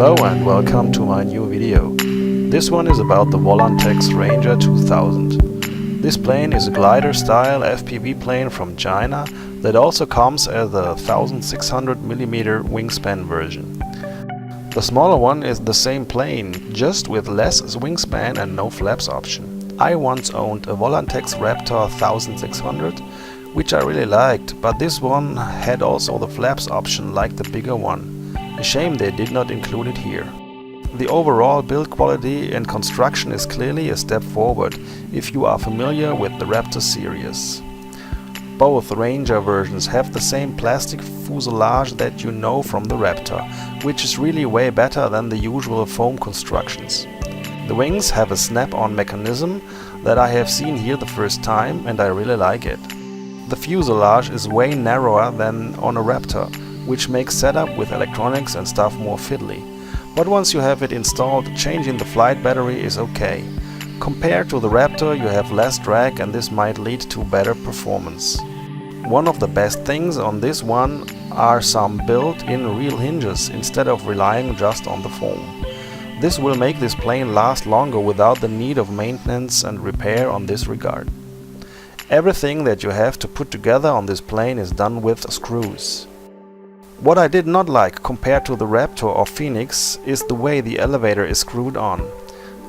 Hello and welcome to my new video. This one is about the Volantex Ranger 2000. This plane is a glider style FPV plane from China that also comes as a 1600mm wingspan version. The smaller one is the same plane, just with less wingspan and no flaps option. I once owned a Volantex Raptor 1600, which I really liked, but this one had also the flaps option like the bigger one. A shame they did not include it here. The overall build quality and construction is clearly a step forward if you are familiar with the Raptor series. Both Ranger versions have the same plastic fuselage that you know from the Raptor, which is really way better than the usual foam constructions. The wings have a snap-on mechanism that I have seen here the first time and I really like it. The fuselage is way narrower than on a Raptor, which makes setup with electronics and stuff more fiddly. But once you have it installed, changing the flight battery is okay. Compared to the Raptor, you have less drag and this might lead to better performance. One of the best things on this one are some built-in real hinges instead of relying just on the foam. This will make this plane last longer without the need of maintenance and repair on this regard. Everything that you have to put together on this plane is done with screws. What I did not like compared to the Raptor or Phoenix is the way the elevator is screwed on.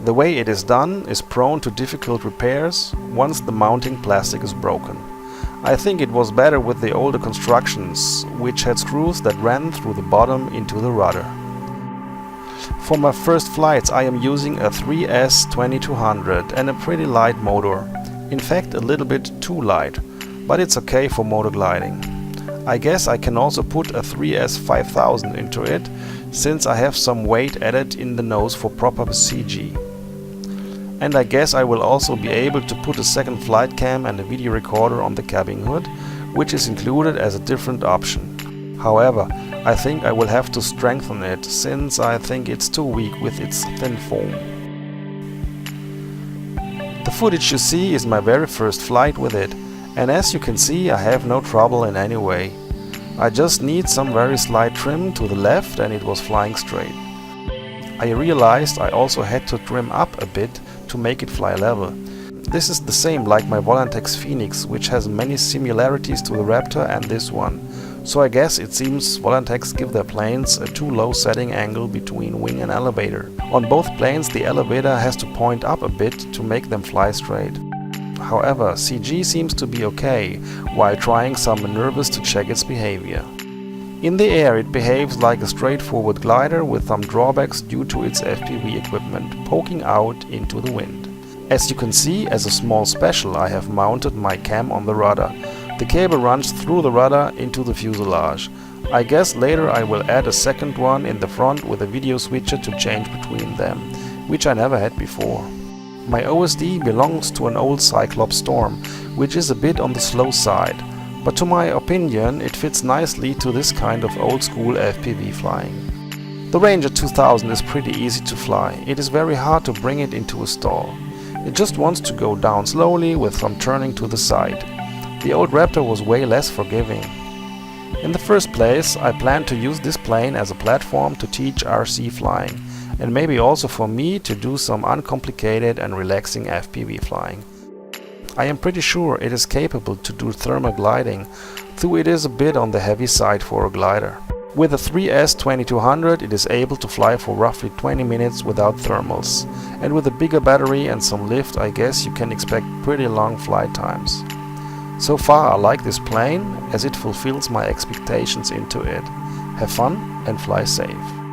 The way it is done is prone to difficult repairs once the mounting plastic is broken. I think it was better with the older constructions, which had screws that ran through the bottom into the rudder. For my first flights I am using a 3S2200 and a pretty light motor. In fact, a little bit too light, but it's okay for motor gliding. I guess I can also put a 3S5000 into it, since I have some weight added in the nose for proper CG. And I guess I will also be able to put a second flight cam and a video recorder on the cabin hood, which is included as a different option. However, I think I will have to strengthen it, since I think it's too weak with its thin foam. The footage you see is my very first flight with it. And as you can see, I have no trouble in any way. I just need some very slight trim to the left and it was flying straight. I realized I also had to trim up a bit to make it fly level. This is the same like my Volantex Phoenix, which has many similarities to the Raptor and this one. So I guess it seems Volantex give their planes a too low setting angle between wing and elevator. On both planes the elevator has to point up a bit to make them fly straight. However, CG seems to be okay, while trying some maneuvers to check its behavior. In the air it behaves like a straightforward glider with some drawbacks due to its FPV equipment poking out into the wind. As you can see, as a small special I have mounted my cam on the rudder. The cable runs through the rudder into the fuselage. I guess later I will add a second one in the front with a video switcher to change between them, which I never had before. My OSD belongs to an old Cyclops Storm, which is a bit on the slow side, but to my opinion it fits nicely to this kind of old school FPV flying. The Ranger 2000 is pretty easy to fly. It is very hard to bring it into a stall. It just wants to go down slowly with some turning to the side. The old Raptor was way less forgiving. In the first place, I plan to use this plane as a platform to teach RC flying, and maybe also for me to do some uncomplicated and relaxing FPV flying. I am pretty sure it is capable to do thermal gliding, though it is a bit on the heavy side for a glider. With a 3S2200 it is able to fly for roughly 20 minutes without thermals, and with a bigger battery and some lift I guess you can expect pretty long flight times. So far I like this plane, as it fulfills my expectations into it. Have fun and fly safe.